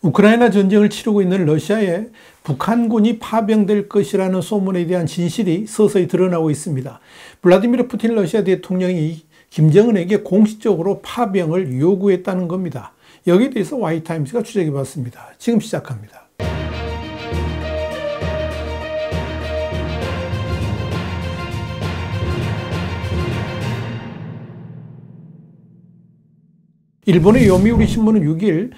우크라이나 전쟁을 치르고 있는 러시아에 북한군이 파병될 것이라는 소문에 대한 진실이 서서히 드러나고 있습니다. 블라디미르 푸틴 러시아 대통령이 김정은에게 공식적으로 파병을 요구했다는 겁니다. 여기에 대해서 Y타임스가 추적해 봤습니다. 지금 시작합니다. 일본의 요미우리 신문은 6일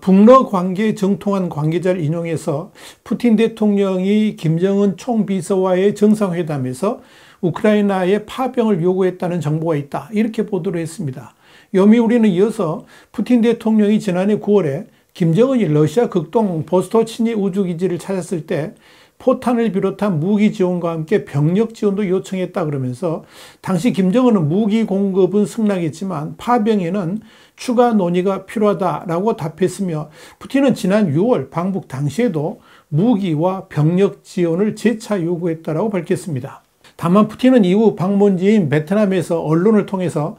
북러 관계에 정통한 관계자를 인용해서 푸틴 대통령이 김정은 총비서와의 정상회담에서 우크라이나에 파병을 요구했다는 정보가 있다, 이렇게 보도를 했습니다. 요미우리는 이어서 푸틴 대통령이 지난해 9월에 김정은이 러시아 극동 보스토치니 우주기지를 찾았을 때 포탄을 비롯한 무기 지원과 함께 병력 지원도 요청했다 그러면서 당시 김정은은 무기 공급은 승낙했지만 파병에는 추가 논의가 필요하다라고 답했으며, 푸틴은 지난 6월 방북 당시에도 무기와 병력 지원을 재차 요구했다라고 밝혔습니다. 다만 푸틴은 이후 방문지인 베트남에서 언론을 통해서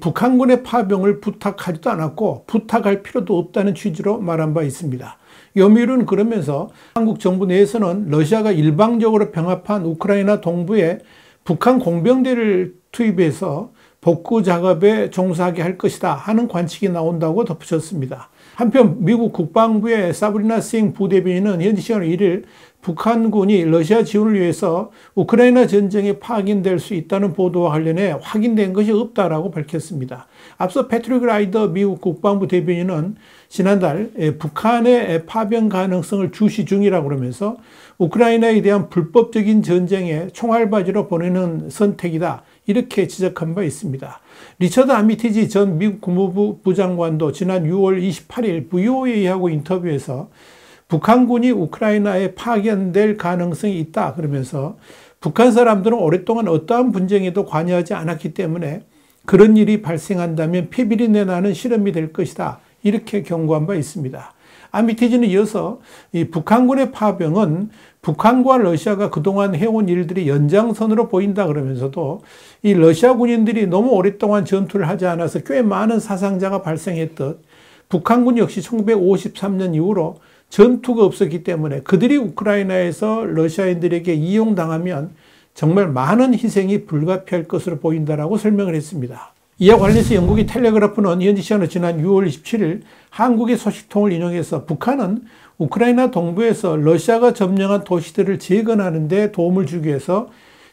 북한군의 파병을 부탁하지도 않았고 부탁할 필요도 없다는 취지로 말한 바 있습니다. 요미우리는 그러면서 한국 정부 내에서는 러시아가 일방적으로 병합한 우크라이나 동부에 북한 공병대를 투입해서 복구 작업에 종사하게 할 것이다 하는 관측이 나온다고 덧붙였습니다. 한편 미국 국방부의 사브리나 싱 부대변인은 현지 시간 1일 북한군이 러시아 지원을 위해서 우크라이나 전쟁에 파견될 수 있다는 보도와 관련해 확인된 것이 없다라고 밝혔습니다. 앞서 패트릭 라이더 미국 국방부 대변인은 지난달 북한의 파병 가능성을 주시 중이라고 그러면서 우크라이나에 대한 불법적인 전쟁에 총알바지로 보내는 선택이다, 이렇게 지적한 바 있습니다. 리처드 아미티지 전 미국 국무부 부장관도 지난 6월 28일 VOA하고 인터뷰에서 북한군이 우크라이나에 파견될 가능성이 있다 그러면서 북한 사람들은 오랫동안 어떠한 분쟁에도 관여하지 않았기 때문에 그런 일이 발생한다면 피비린내 나는 실험이 될 것이다, 이렇게 경고한 바 있습니다. 아미티지는 이어서 이 북한군의 파병은 북한과 러시아가 그동안 해온 일들이 연장선으로 보인다 그러면서도 이 러시아 군인들이 너무 오랫동안 전투를 하지 않아서 꽤 많은 사상자가 발생했듯 북한군 역시 1953년 이후로 전투가 없었기 때문에 그들이 우크라이나에서 러시아인들에게 이용당하면 정말 많은 희생이 불가피할 것으로 보인다라고 설명을 했습니다. 이와 관련해서 영국의 텔레그라프는 현지 시간으로 지난 6월 27일 한국의 소식통을 인용해서 북한은 우크라이나 동부에서 러시아가 점령한 도시들을 재건하는 데 도움을 주기 위해서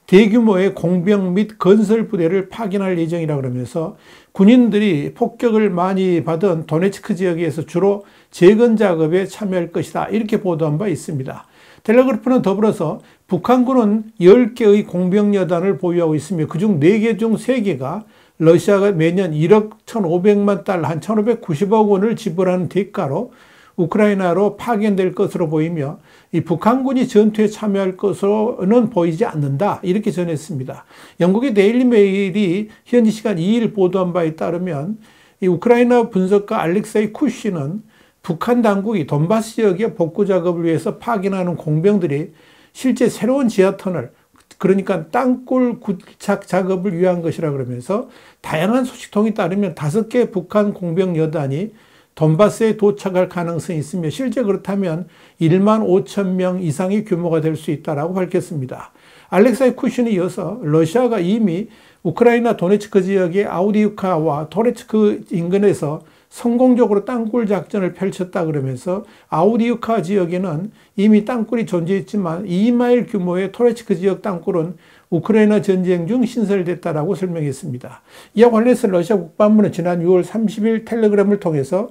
대규모의 공병 및 건설 부대를 파견할 예정이라고 그러면서 군인들이 폭격을 많이 받은 도네츠크 지역에서 주로 재건 작업에 참여할 것이다, 이렇게 보도한 바 있습니다. 텔레그래프는 더불어서 북한군은 10개의 공병여단을 보유하고 있으며 그중 4개 중 3개가 러시아가 매년 1억 1,500만 달러, 한 1,590억 원을 지불하는 대가로 우크라이나로 파견될 것으로 보이며 이 북한군이 전투에 참여할 것으로는 보이지 않는다, 이렇게 전했습니다. 영국의 데일리 메일이 현지 시간 2일 보도한 바에 따르면 이 우크라이나 분석가 알렉세이 쿠시는 북한 당국이 돈바스 지역의 복구 작업을 위해서 파견하는 공병들이 실제 새로운 지하터널, 그러니까 땅굴 구착 작업을 위한 것이라 그러면서 다양한 소식통에 따르면 5개 북한 공병 여단이 돈바스에 도착할 가능성이 있으며 실제 그렇다면 1만 5천 명 이상의 규모가 될 수 있다고 밝혔습니다. 알렉사이 쿠신에 이어서 러시아가 이미 우크라이나 도네츠크 지역의 아우디우카와 도네츠크 인근에서 성공적으로 땅굴 작전을 펼쳤다 그러면서 아우디우카 지역에는 이미 땅굴이 존재했지만 2마일 규모의 토레츠크 지역 땅굴은 우크라이나 전쟁 중 신설됐다라고 설명했습니다. 이와 관련해서 러시아 국방부는 지난 6월 30일 텔레그램을 통해서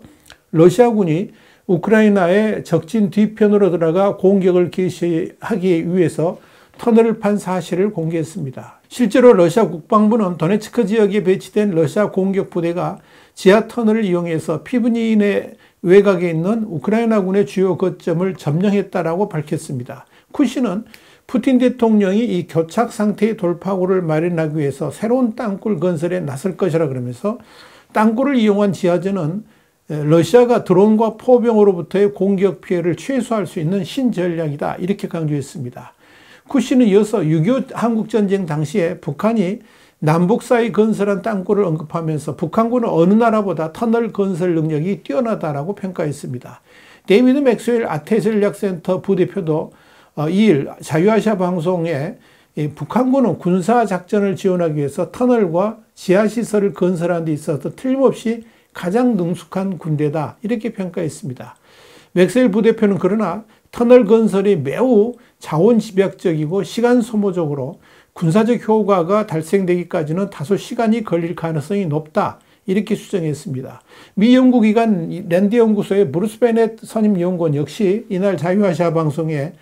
러시아군이 우크라이나의 적진 뒤편으로 들어가 공격을 개시하기 위해서 터널을 판 사실을 공개했습니다. 실제로 러시아 국방부는 도네츠크 지역에 배치된 러시아 공격 부대가 지하 터널을 이용해서 피브니인의 외곽에 있는 우크라이나군의 주요 거점을 점령했다라고 밝혔습니다. 쿠시는 푸틴 대통령이 이 교착 상태의 돌파구를 마련하기 위해서 새로운 땅굴 건설에 나설 것이라 그러면서 땅굴을 이용한 지하전은 러시아가 드론과 포병으로부터의 공격 피해를 최소화할 수 있는 신전략이다, 이렇게 강조했습니다. 쿠시는 이어서 6.25 한국전쟁 당시에 북한이 남북 사이 건설한 땅굴을 언급하면서 북한군은 어느 나라보다 터널 건설 능력이 뛰어나다라고 평가했습니다. 데이비드 맥스웰 아태전략센터 부대표도 2일 자유아시아 방송에 북한군은 군사작전을 지원하기 위해서 터널과 지하시설을 건설하는 데 있어서 틀림없이 가장 능숙한 군대다 이렇게 평가했습니다. 맥스웰 부대표는 그러나 터널 건설이 매우 자원 집약적이고 시간 소모적으로 군사적 효과가 달성되기까지는 다소 시간이 걸릴 가능성이 높다 이렇게 수정했습니다. 미 연구기관 랜드 연구소의 브루스 베넷 선임 연구원 역시 이날 자유아시아 방송에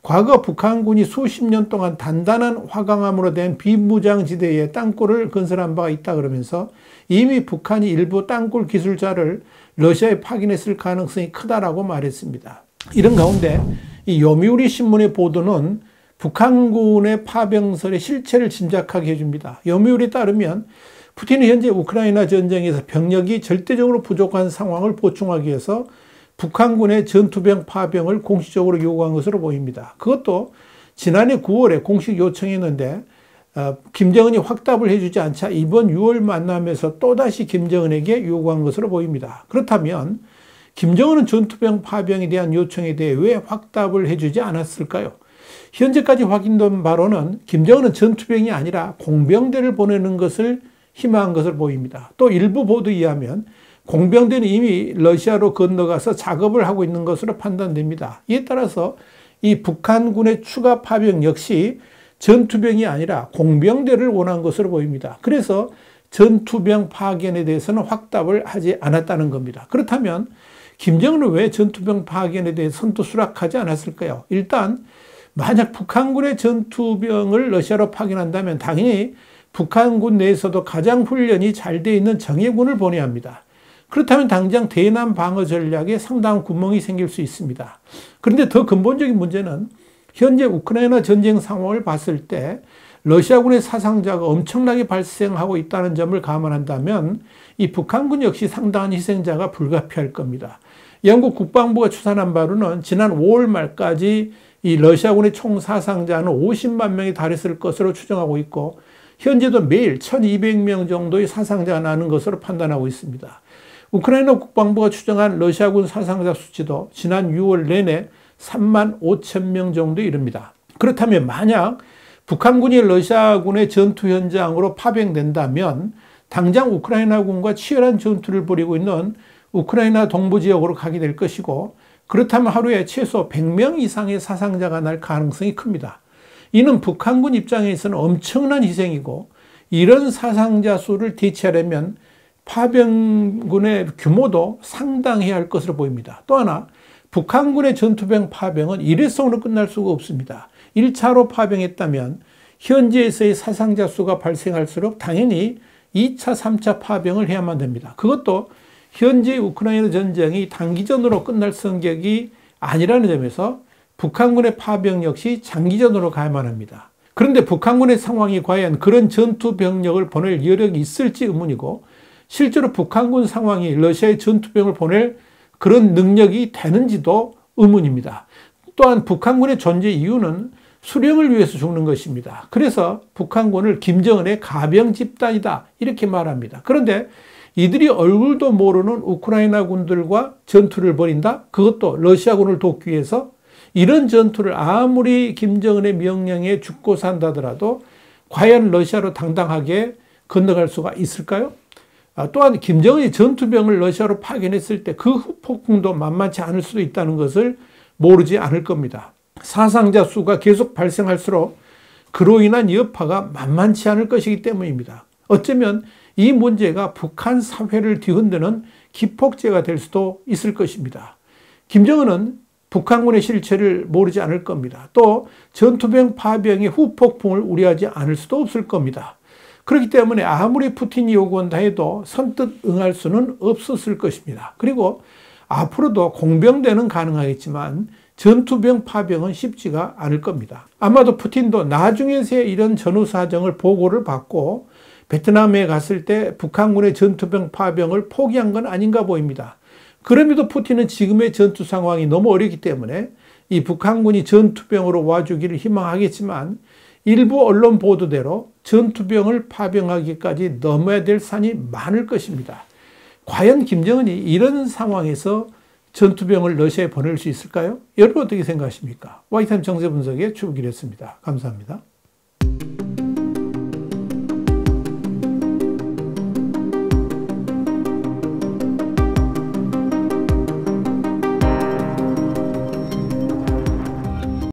과거 북한군이 수십 년 동안 단단한 화강암으로 된 비무장지대에 땅굴을 건설한 바가 있다 그러면서 이미 북한이 일부 땅굴 기술자를 러시아에 파견했을 가능성이 크다라고 말했습니다. 이런 가운데 이 요미우리 신문의 보도는 북한군의 파병설의 실체를 짐작하게 해줍니다. 요미우리에 따르면 푸틴은 현재 우크라이나 전쟁에서 병력이 절대적으로 부족한 상황을 보충하기 위해서 북한군의 전투병 파병을 공식적으로 요구한 것으로 보입니다. 그것도 지난해 9월에 공식 요청했는데 김정은이 확답을 해주지 않자 이번 6월 만남에서 또다시 김정은에게 요구한 것으로 보입니다. 그렇다면 김정은은 전투병 파병에 대한 요청에 대해 왜 확답을 해주지 않았을까요? 현재까지 확인된 바로는 김정은은 전투병이 아니라 공병대를 보내는 것을 희망한 것으로 보입니다. 또 일부 보도에 의하면 공병대는 이미 러시아로 건너가서 작업을 하고 있는 것으로 판단됩니다. 이에 따라서 이 북한군의 추가 파병 역시 전투병이 아니라 공병대를 원한 것으로 보입니다. 그래서 전투병 파견에 대해서는 확답을 하지 않았다는 겁니다. 그렇다면 김정은은 왜 전투병 파견에 대해 선두 수락하지 않았을까요? 일단 만약 북한군의 전투병을 러시아로 파견한다면 당연히 북한군 내에서도 가장 훈련이 잘 되어 있는 정예군을 보내야 합니다. 그렇다면 당장 대남 방어 전략에 상당한 구멍이 생길 수 있습니다. 그런데 더 근본적인 문제는 현재 우크라이나 전쟁 상황을 봤을 때 러시아군의 사상자가 엄청나게 발생하고 있다는 점을 감안한다면 이 북한군 역시 상당한 희생자가 불가피할 겁니다. 영국 국방부가 추산한 바로는 지난 5월 말까지 이 러시아군의 총 사상자는 50만 명에 달했을 것으로 추정하고 있고 현재도 매일 1200명 정도의 사상자가 나는 것으로 판단하고 있습니다. 우크라이나 국방부가 추정한 러시아군 사상자 수치도 지난 6월 내내 3만 5천 명 정도에 이릅니다. 그렇다면 만약 북한군이 러시아군의 전투 현장으로 파병된다면 당장 우크라이나군과 치열한 전투를 벌이고 있는 우크라이나 동부 지역으로 가게 될 것이고 그렇다면 하루에 최소 100명 이상의 사상자가 날 가능성이 큽니다. 이는 북한군 입장에서는 엄청난 희생이고 이런 사상자 수를 대체하려면 파병군의 규모도 상당해야 할 것으로 보입니다. 또 하나 북한군의 전투병 파병은 일회성으로 끝날 수가 없습니다. 1차로 파병했다면 현지에서의 사상자 수가 발생할수록 당연히 2차, 3차 파병을 해야만 됩니다. 그것도 현재 우크라이나 전쟁이 단기전으로 끝날 성격이 아니라는 점에서 북한군의 파병 역시 장기전으로 가야만 합니다. 그런데 북한군의 상황이 과연 그런 전투 병력을 보낼 여력이 있을지 의문이고 실제로 북한군 상황이 러시아의 전투병을 보낼 그런 능력이 되는지도 의문입니다. 또한 북한군의 존재 이유는 수령을 위해서 죽는 것입니다. 그래서 북한군을 김정은의 가병 집단이다 이렇게 말합니다. 그런데 이들이 얼굴도 모르는 우크라이나 군들과 전투를 벌인다? 그것도 러시아군을 돕기 위해서 이런 전투를 아무리 김정은의 명령에 죽고 산다더라도 과연 러시아로 당당하게 건너갈 수가 있을까요? 또한 김정은이 전투병을 러시아로 파견했을 때 그 후폭풍도 만만치 않을 수도 있다는 것을 모르지 않을 겁니다. 사상자 수가 계속 발생할수록 그로 인한 여파가 만만치 않을 것이기 때문입니다. 어쩌면 이 문제가 북한 사회를 뒤흔드는 기폭제가 될 수도 있을 것입니다. 김정은은 북한군의 실체를 모르지 않을 겁니다. 또 전투병 파병의 후폭풍을 우려하지 않을 수도 없을 겁니다. 그렇기 때문에 아무리 푸틴이 요구한다 해도 선뜻 응할 수는 없었을 것입니다. 그리고 앞으로도 공병대는 가능하겠지만 전투병 파병은 쉽지가 않을 겁니다. 아마도 푸틴도 나중에서야 이런 전후 사정을 보고를 받고 베트남에 갔을 때 북한군의 전투병 파병을 포기한 건 아닌가 보입니다. 그럼에도 푸틴은 지금의 전투 상황이 너무 어렵기 때문에 이 북한군이 전투병으로 와주기를 희망하겠지만 일부 언론 보도대로 전투병을 파병하기까지 넘어야 될 산이 많을 것입니다. 과연 김정은이 이런 상황에서 전투병을 러시아에 보낼 수 있을까요? 여러분 어떻게 생각하십니까? 화이트타임 정세 분석의 추기랬습니다. 감사합니다.